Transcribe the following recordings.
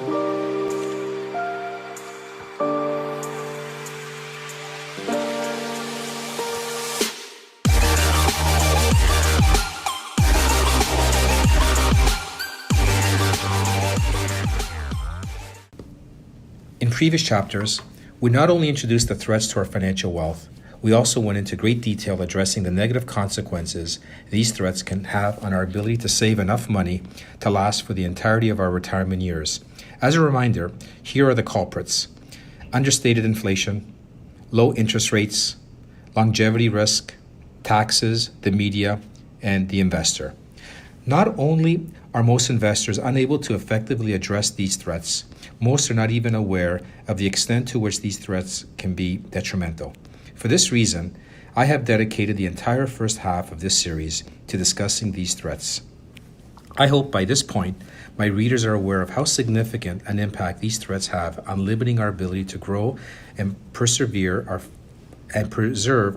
In previous chapters, we not only introduced the threats to our financial wealth, we also went into great detail addressing the negative consequences these threats can have on our ability to save enough money to last for the entirety of our retirement years. As a reminder, here are the culprits: understated inflation, low interest rates, longevity risk, taxes, the media, and the investor. Not only are most investors unable to effectively address these threats, most are not even aware of the extent to which these threats can be detrimental. For this reason, I have dedicated the entire first half of this series to discussing these threats. I hope by this point, my readers are aware of how significant an impact these threats have on limiting our ability to grow and preserve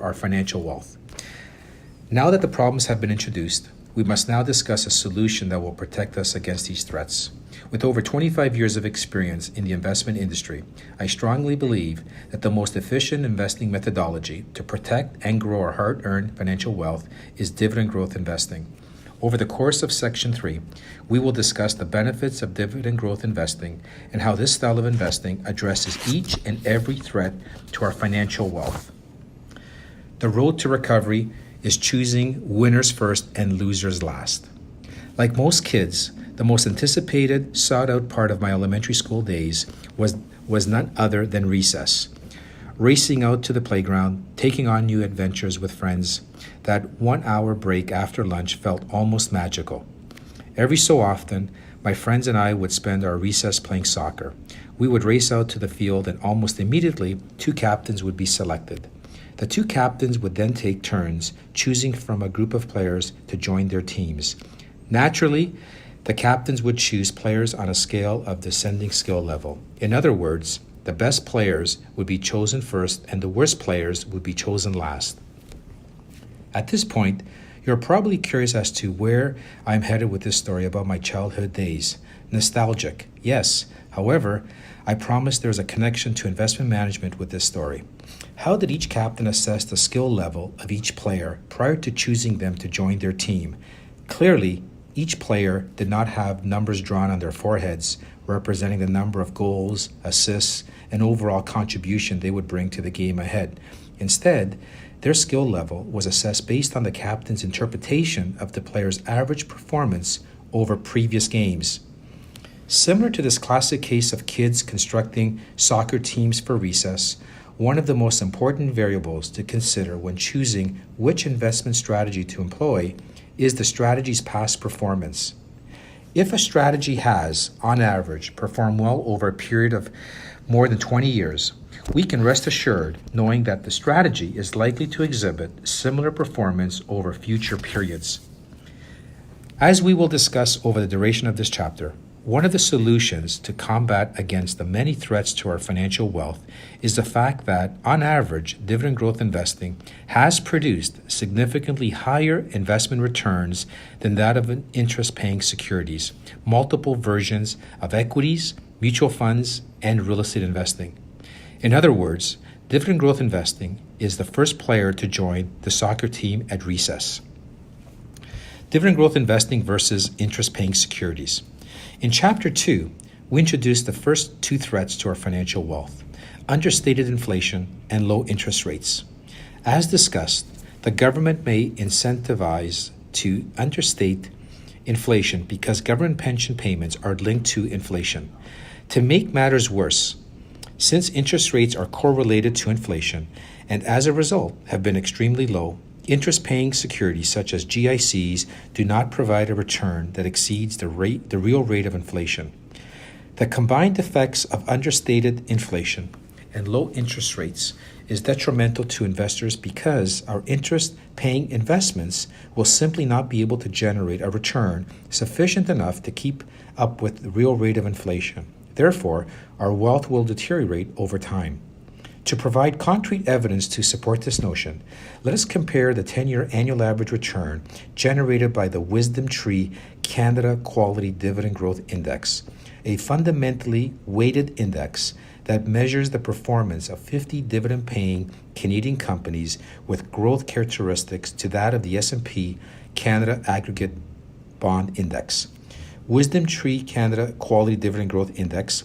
our financial wealth. Now that the problems have been introduced, we must now discuss a solution that will protect us against these threats. With over 25 years of experience in the investment industry, I strongly believe that the most efficient investing methodology to protect and grow our hard-earned financial wealth is dividend growth investing. Over the course of Section 3, we will discuss the benefits of dividend growth investing and how this style of investing addresses each and every threat to our financial wealth. The road to recovery is choosing winners first and losers last. Like most kids, the most anticipated, sought-out part of my elementary school days was none other than recess. Racing out to the playground, taking on new adventures with friends. That 1 hour break after lunch felt almost magical. Every so often, my friends and I would spend our recess playing soccer. We would race out to the field, and almost immediately, 2 captains would be selected. The 2 captains would then take turns choosing from a group of players to join their teams. Naturally, the captains would choose players on a scale of descending skill level. In other words, the best players would be chosen first and the worst players would be chosen last. At this point, you're probably curious as to where I'm headed with this story about my childhood days. Nostalgic, yes. However, I promise there's a connection to investment management with this story. How did each captain assess the skill level of each player prior to choosing them to join their team? Clearly, each player did not have numbers drawn on their foreheads representing the number of goals, assists, and overall contribution they would bring to the game ahead. Instead, their skill level was assessed based on the captain's interpretation of the player's average performance over previous games. Similar to this classic case of kids constructing soccer teams for recess, one of the most important variables to consider when choosing which investment strategy to employ is the strategy's past performance. If a strategy has, on average, performed well over a period of more than 20 years, we can rest assured knowing that the strategy is likely to exhibit similar performance over future periods. As we will discuss over the duration of this chapter, one of the solutions to combat against the many threats to our financial wealth is the fact that, on average, dividend growth investing has produced significantly higher investment returns than that of interest-paying securities, multiple versions of equities, mutual funds, and real estate investing. In other words, dividend growth investing is the first player to join the soccer team at recess. Dividend growth investing versus interest-paying securities. In Chapter 2, we introduced the first 2 threats to our financial wealth: understated inflation and low interest rates. As discussed, the government may incentivize to understate inflation because government pension payments are linked to inflation. To make matters worse, since interest rates are correlated to inflation and as a result have been extremely low, interest-paying securities such as GICs do not provide a return that exceeds the real rate of inflation. The combined effects of understated inflation and low interest rates is detrimental to investors because our interest-paying investments will simply not be able to generate a return sufficient enough to keep up with the real rate of inflation. Therefore, our wealth will deteriorate over time. To provide concrete evidence to support this notion, let us compare the 10-year annual average return generated by the Wisdom Tree Canada Quality Dividend Growth Index. a fundamentally weighted index that measures the performance of 50 dividend-paying Canadian companies with growth characteristics to that of the S&P Canada Aggregate Bond Index. Wisdom Tree Canada Quality Dividend Growth Index,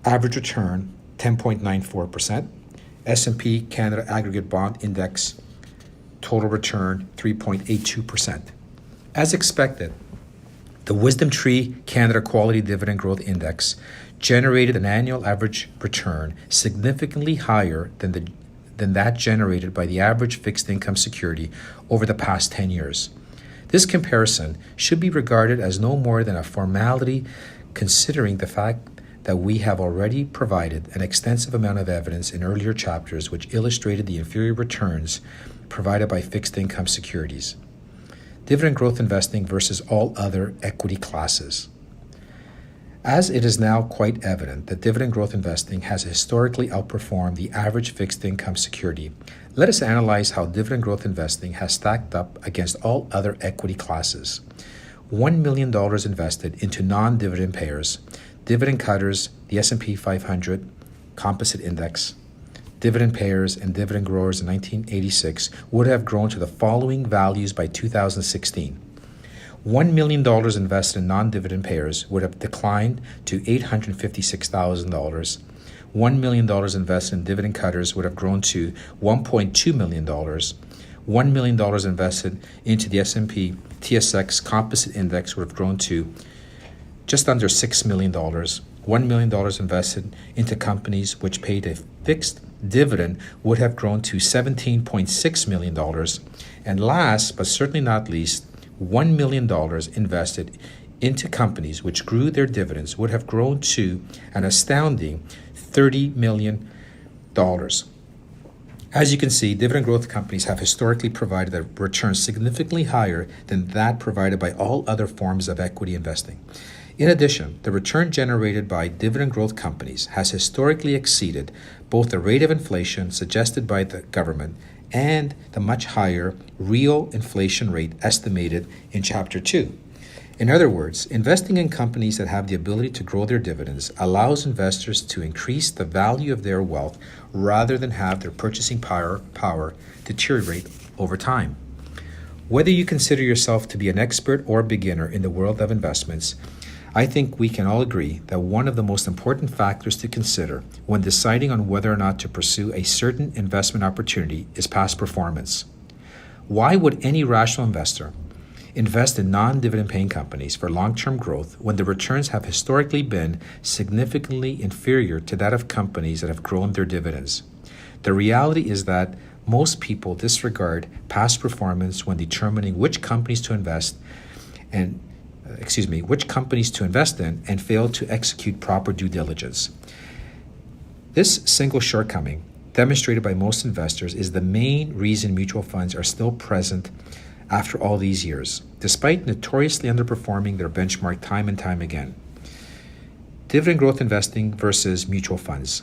average return 10.94%. S&P Canada Aggregate Bond Index, total return 3.82%. As expected, the Wisdom Tree Canada Quality Dividend Growth Index generated an annual average return significantly higher than that generated by the average fixed income security over the past 10 years. This comparison should be regarded as no more than a formality, considering the fact that we have already provided an extensive amount of evidence in earlier chapters which illustrated the inferior returns provided by fixed income securities. Dividend growth investing versus all other equity classes. As it is now quite evident that dividend growth investing has historically outperformed the average fixed income security, let us analyze how dividend growth investing has stacked up against all other equity classes. $1 million invested into non-dividend payers, dividend cutters, the S&P 500 Composite Index, dividend payers, and dividend growers in 1986 would have grown to the following values by 2016. $1 million invested in non-dividend payers would have declined to $856,000. $1 million invested in dividend cutters would have grown to $1.2 million. $1 million invested into the S&P TSX Composite Index would have grown to just under $6 million. $1 million invested into companies which paid a fixed dividend would have grown to $17.6 million. And last, but certainly not least, $1 million invested into companies which grew their dividends would have grown to an astounding $30 million. As you can see, dividend growth companies have historically provided a return significantly higher than that provided by all other forms of equity investing. In addition, the return generated by dividend growth companies has historically exceeded both the rate of inflation suggested by the government and the much higher real inflation rate estimated in Chapter 2. In other words, investing in companies that have the ability to grow their dividends allows investors to increase the value of their wealth rather than have their purchasing power deteriorate over time. Whether you consider yourself to be an expert or a beginner in the world of investments, I think we can all agree that one of the most important factors to consider when deciding on whether or not to pursue a certain investment opportunity is past performance. Why would any rational investor invest in non-dividend paying companies for long-term growth when the returns have historically been significantly inferior to that of companies that have grown their dividends? The reality is that most people disregard past performance when determining which companies to invest in and fail to execute proper due diligence. This single shortcoming, demonstrated by most investors, is the main reason mutual funds are still present after all these years, despite notoriously underperforming their benchmark time and time again. Dividend growth investing versus mutual funds.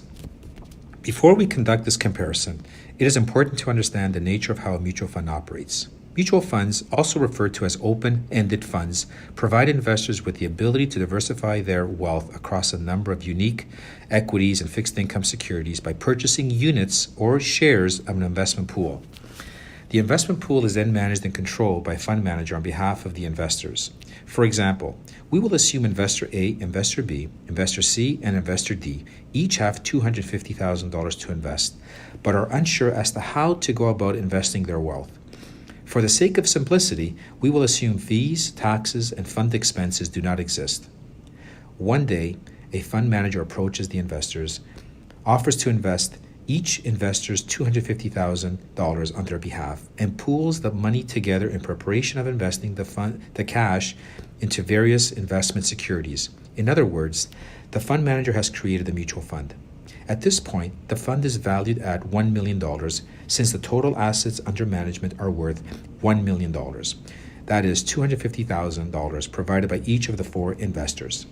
Before we conduct this comparison, it is important to understand the nature of how a mutual fund operates. Mutual funds, also referred to as open-ended funds, provide investors with the ability to diversify their wealth across a number of unique equities and fixed income securities by purchasing units or shares of an investment pool. The investment pool is then managed and controlled by a fund manager on behalf of the investors. For example, we will assume Investor A, Investor B, Investor C, and Investor D each have $250,000 to invest, but are unsure as to how to go about investing their wealth. For the sake of simplicity, we will assume fees, taxes, and fund expenses do not exist. One day, a fund manager approaches the investors, offers to invest each investor's $250,000 on their behalf, and pools the money together in preparation of investing the cash into various investment securities. In other words, the fund manager has created a mutual fund. At this point, the fund is valued at $1 million since the total assets under management are worth $1 million. That is $250,000 provided by each of the four investors.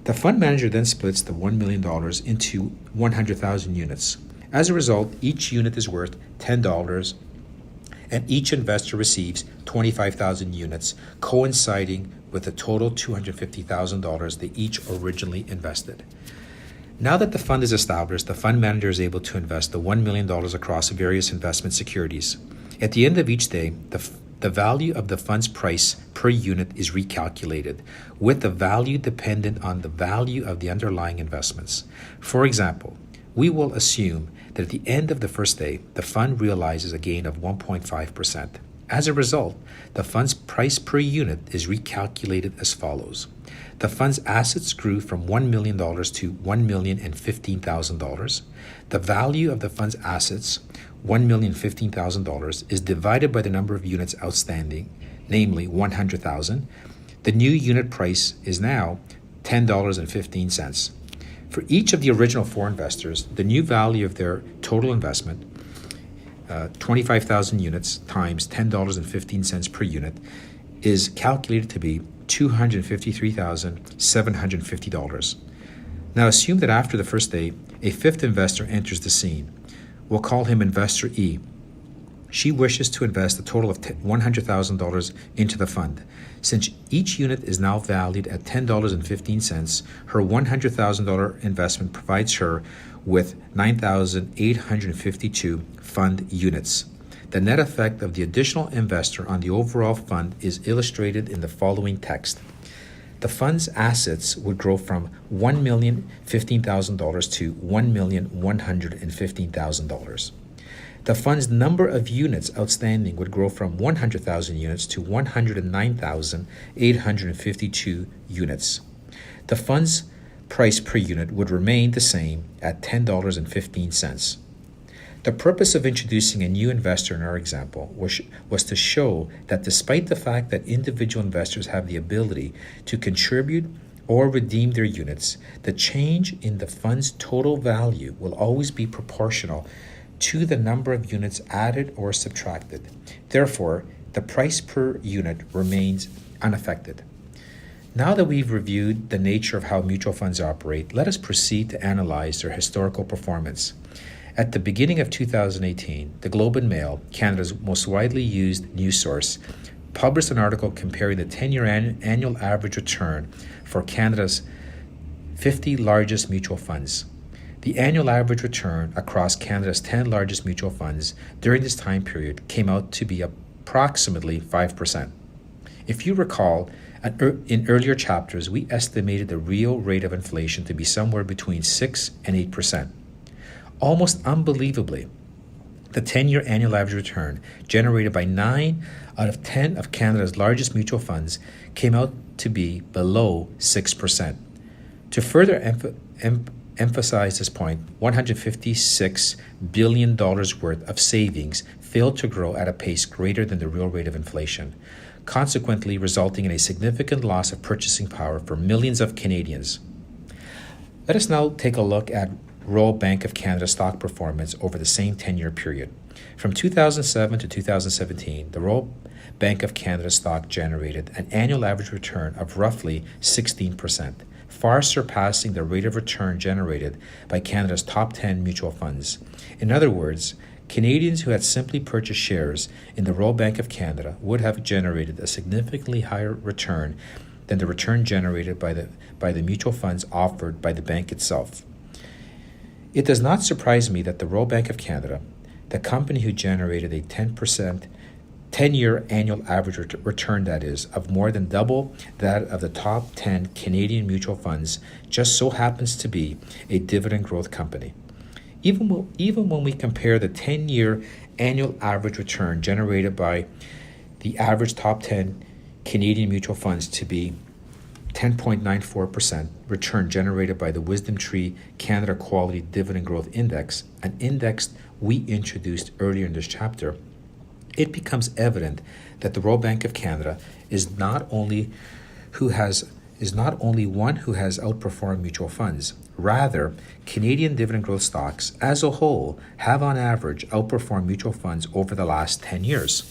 The fund manager then splits the $1 million into 100,000 units. As a result, each unit is worth $10 and each investor receives 25,000 units, coinciding with a total $250,000 they each originally invested. Now that the fund is established, the fund manager is able to invest the $1 million across various investment securities. At the end of each day, the value of the fund's price per unit is recalculated, with the value dependent on the value of the underlying investments. For example, we will assume that at the end of the first day, the fund realizes a gain of 1.5%. As a result, the fund's price per unit is recalculated as follows. The fund's assets grew from $1 million to $1,015,000. The value of the fund's assets, $1,015,000, is divided by the number of units outstanding, namely 100,000. The new unit price is now $10.15. For each of the original four investors, the new value of their total investment, 25,000 units times $10.15 per unit, is calculated to be $253,750. Now assume that after the first day, a fifth investor enters the scene. We'll call him Investor E. She wishes to invest a total of $100,000 into the fund. Since each unit is now valued at $10.15, her $100,000 investment provides her with 9,852 fund units. The net effect of the additional investor on the overall fund is illustrated in the following text. The fund's assets would grow from $1,015,000 to $1,115,000. The fund's number of units outstanding would grow from 100,000 units to 109,852 units. The fund's price per unit would remain the same at $10.15. The purpose of introducing a new investor in our example was to show that despite the fact that individual investors have the ability to contribute or redeem their units, the change in the fund's total value will always be proportional to the number of units added or subtracted. Therefore, the price per unit remains unaffected. Now that we've reviewed the nature of how mutual funds operate, let us proceed to analyze their historical performance. At the beginning of 2018, the Globe and Mail, Canada's most widely used news source, published an article comparing the 10-year annual average return for Canada's 50 largest mutual funds. The annual average return across Canada's 10 largest mutual funds during this time period came out to be approximately 5%. If you recall, in earlier chapters, we estimated the real rate of inflation to be somewhere between 6 and 8%. Almost unbelievably, the 10-year annual average return generated by 9 out of 10 of Canada's largest mutual funds came out to be below 6%. To further emphasize this point, $156 billion worth of savings failed to grow at a pace greater than the real rate of inflation, consequently resulting in a significant loss of purchasing power for millions of Canadians. Let us now take a look at Royal Bank of Canada stock performance over the same 10-year period. From 2007 to 2017, the Royal Bank of Canada stock generated an annual average return of roughly 16%, far surpassing the rate of return generated by Canada's top 10 mutual funds. In other words, Canadians who had simply purchased shares in the Royal Bank of Canada would have generated a significantly higher return than the return generated by the mutual funds offered by the bank itself. It does not surprise me that the Royal Bank of Canada, the company who generated a 10-year annual average return, that is, of more than double that of the top 10 Canadian mutual funds, just so happens to be a dividend growth company. Even when we compare the 10-year annual average return generated by the average top 10 Canadian mutual funds to be 10.94% return generated by the Wisdom Tree Canada Quality Dividend Growth Index, an index we introduced earlier in this chapter, it becomes evident that the Royal Bank of Canada is not only one who has outperformed mutual funds. Rather, Canadian dividend growth stocks as a whole have on average outperformed mutual funds over the last 10 years.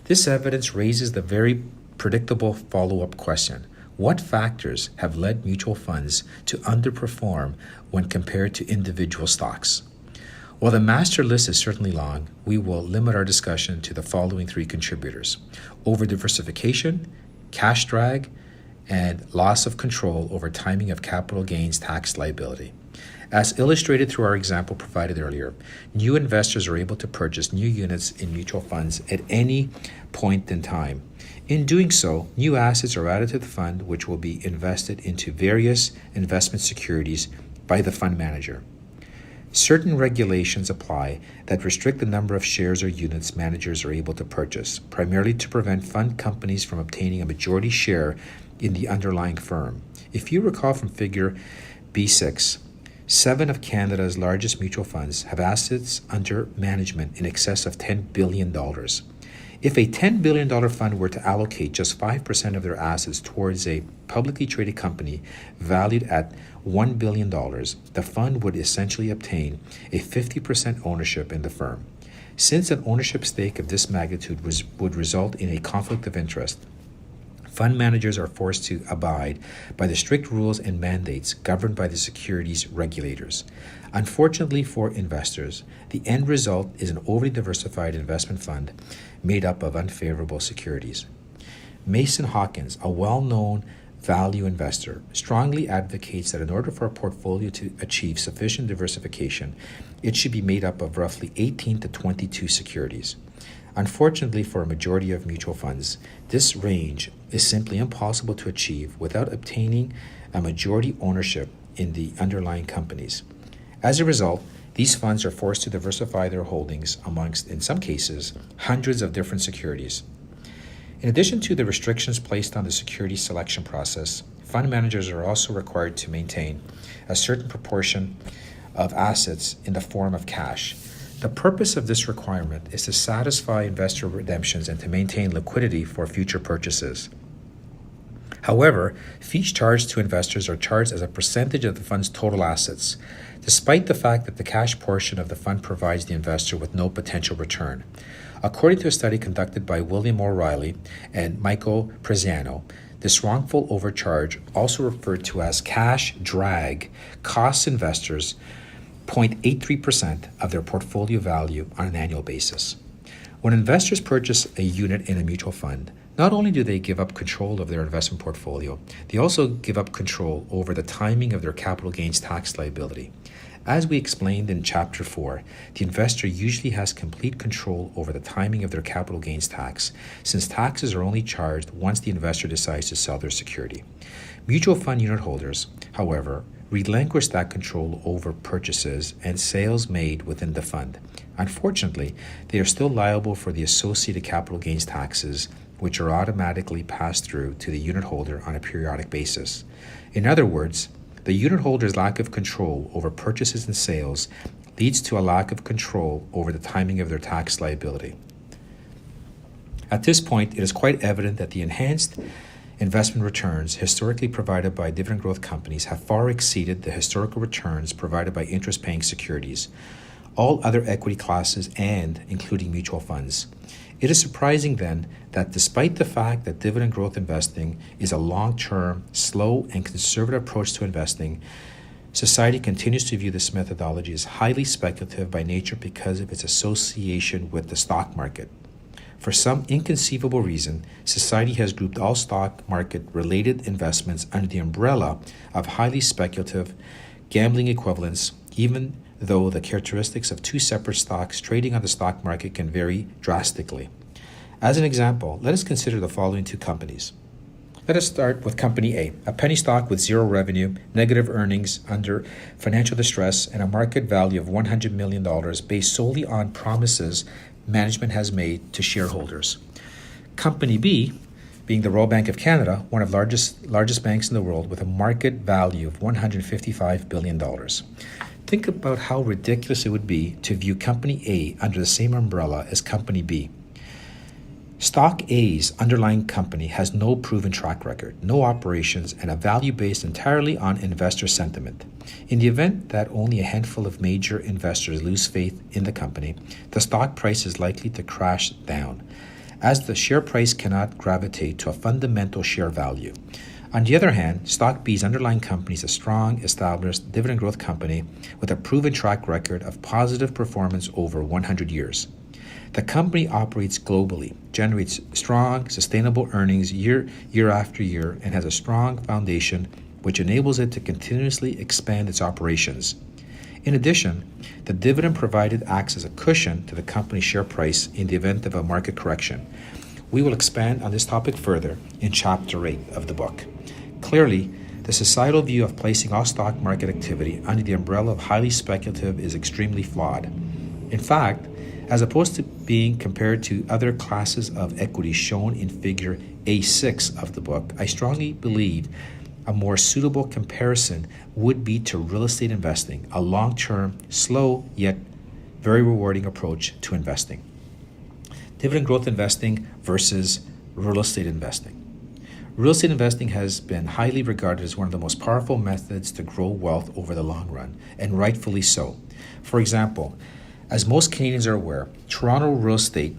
This evidence raises the very predictable follow-up question. What factors have led mutual funds to underperform when compared to individual stocks? While the master list is certainly long, we will limit our discussion to the following three contributors: over-diversification, cash drag, and loss of control over timing of capital gains tax liability. As illustrated through our example provided earlier, new investors are able to purchase new units in mutual funds at any point in time. In doing so, new assets are added to the fund, which will be invested into various investment securities by the fund manager. Certain regulations apply that restrict the number of shares or units managers are able to purchase, primarily to prevent fund companies from obtaining a majority share in the underlying firm. If you recall from figure B6, 7 of Canada's largest mutual funds have assets under management in excess of $10 billion. If a $10 billion fund were to allocate just 5% of their assets towards a publicly traded company valued at $1 billion, the fund would essentially obtain a 50% ownership in the firm. Since an ownership stake of this magnitude would result in a conflict of interest, fund managers are forced to abide by the strict rules and mandates governed by the securities regulators. Unfortunately for investors, the end result is an overly diversified investment fund made up of unfavorable securities. Mason Hawkins, a well-known value investor, strongly advocates that in order for a portfolio to achieve sufficient diversification, it should be made up of roughly 18 to 22 securities. Unfortunately for a majority of mutual funds, this range is simply impossible to achieve without obtaining a majority ownership in the underlying companies. As a result, these funds are forced to diversify their holdings amongst, in some cases, hundreds of different securities. In addition to the restrictions placed on the security selection process, fund managers are also required to maintain a certain proportion of assets in the form of cash. The purpose of this requirement is to satisfy investor redemptions and to maintain liquidity for future purchases. However, fees charged to investors are charged as a percentage of the fund's total assets, despite the fact that the cash portion of the fund provides the investor with no potential return. According to a study conducted by William O'Reilly and Michael Preziano, this wrongful overcharge, also referred to as cash drag, costs investors 0.83% of their portfolio value on an annual basis. When investors purchase a unit in a mutual fund, not only do they give up control of their investment portfolio, they also give up control over the timing of their capital gains tax liability. As we explained in Chapter 4, the investor usually has complete control over the timing of their capital gains tax, since taxes are only charged once the investor decides to sell their security. Mutual fund unit holders, however, relinquish that control over purchases and sales made within the fund. Unfortunately, they are still liable for the associated capital gains taxes, which are automatically passed through to the unit holder on a periodic basis. In other words, the unit holder's lack of control over purchases and sales leads to a lack of control over the timing of their tax liability. At this point, it is quite evident that the enhanced investment returns historically provided by dividend growth companies have far exceeded the historical returns provided by interest-paying securities, all other equity classes, and including mutual funds. It is surprising then that despite the fact that dividend growth investing is a long-term, slow, and conservative approach to investing, society continues to view this methodology as highly speculative by nature because of its association with the stock market. For some inconceivable reason, society has grouped all stock market-related investments under the umbrella of highly speculative gambling equivalents, even though the characteristics of two separate stocks trading on the stock market can vary drastically. As an example, let us consider the following two companies. Let us start with Company A, a penny stock with zero revenue, negative earnings, under financial distress, and a market value of $100 million based solely on promises management has made to shareholders. Company B, being the Royal Bank of Canada, one of the largest banks in the world with a market value of $155 billion. Think about how ridiculous it would be to view Company A under the same umbrella as Company B. Stock A's underlying company has no proven track record, no operations, and a value based entirely on investor sentiment. In the event that only a handful of major investors lose faith in the company, the stock price is likely to crash down, as the share price cannot gravitate to a fundamental share value. On the other hand, Stock B's underlying company is a strong, established dividend growth company with a proven track record of positive performance over 100 years. The company operates globally, generates strong, sustainable earnings year after year, and has a strong foundation which enables it to continuously expand its operations. In addition, the dividend provided acts as a cushion to the company's share price in the event of a market correction. We will expand on this topic further in Chapter 8 of the book. Clearly, the societal view of placing all stock market activity under the umbrella of highly speculative is extremely flawed. In fact, as opposed to being compared to other classes of equities shown in figure A6 of the book, I strongly believe a more suitable comparison would be to real estate investing, a long-term, slow, yet very rewarding approach to investing. Dividend growth investing versus real estate investing. Real estate investing has been highly regarded as one of the most powerful methods to grow wealth over the long run, and rightfully so. For example, as most Canadians are aware, Toronto real estate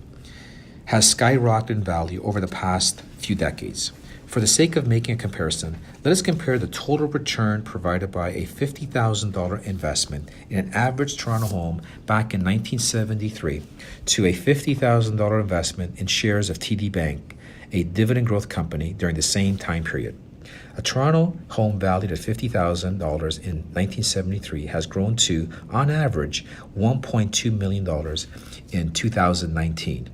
has skyrocketed in value over the past few decades. For the sake of making a comparison, let us compare the total return provided by a $50,000 investment in an average Toronto home back in 1973 to a $50,000 investment in shares of TD Bank, a dividend growth company, during the same time period. A Toronto home valued at $50,000 in 1973 has grown to, on average, $1.2 million in 2019.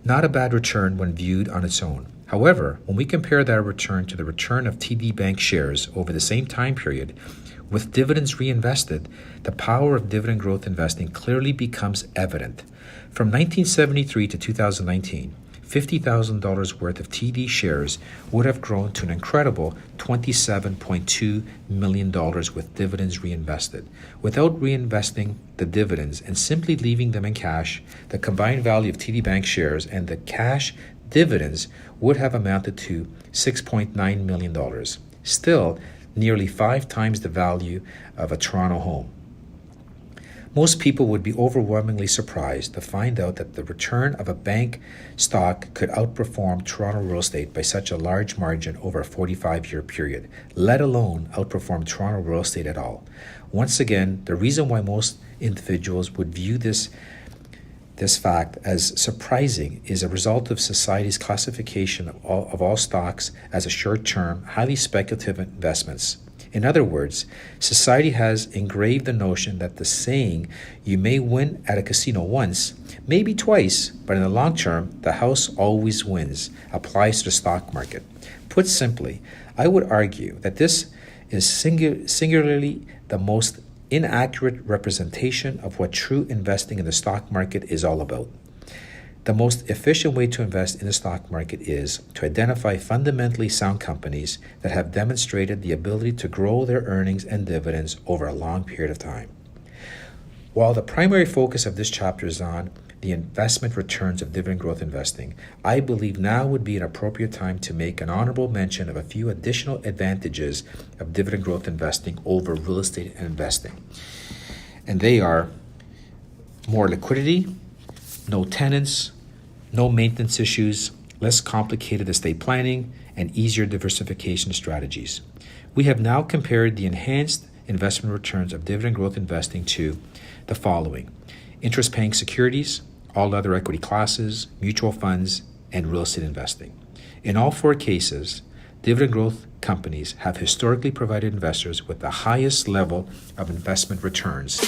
Not a bad return when viewed on its own. However, when we compare that return to the return of TD Bank shares over the same time period, with dividends reinvested, the power of dividend growth investing clearly becomes evident. From 1973 to 2019, $50,000 worth of TD shares would have grown to an incredible $27.2 million with dividends reinvested. Without reinvesting the dividends and simply leaving them in cash, the combined value of TD Bank shares and the cash dividends would have amounted to $6.9 million, still nearly 5 times the value of a Toronto home. Most people would be overwhelmingly surprised to find out that the return of a bank stock could outperform Toronto real estate by such a large margin over a 45-year period, let alone outperform Toronto real estate at all. Once again, the reason why most individuals would view this fact as surprising is a result of society's classification of all stocks as a short-term, highly speculative investments. In other words, society has engraved the notion that the saying, "you may win at a casino once, maybe twice, but in the long term, the house always wins," applies to the stock market. Put simply, I would argue that this is singularly the most inaccurate representation of what true investing in the stock market is all about. The most efficient way to invest in the stock market is to identify fundamentally sound companies that have demonstrated the ability to grow their earnings and dividends over a long period of time. While the primary focus of this chapter is on the investment returns of dividend growth investing, I believe now would be an appropriate time to make an honorable mention of a few additional advantages of dividend growth investing over real estate investing. And they are more liquidity, no tenants, no maintenance issues, less complicated estate planning, and easier diversification strategies. We have now compared the enhanced investment returns of dividend growth investing to the following: interest-paying securities, all other equity classes, mutual funds, and real estate investing. In all 4 cases, dividend growth companies have historically provided investors with the highest level of investment returns.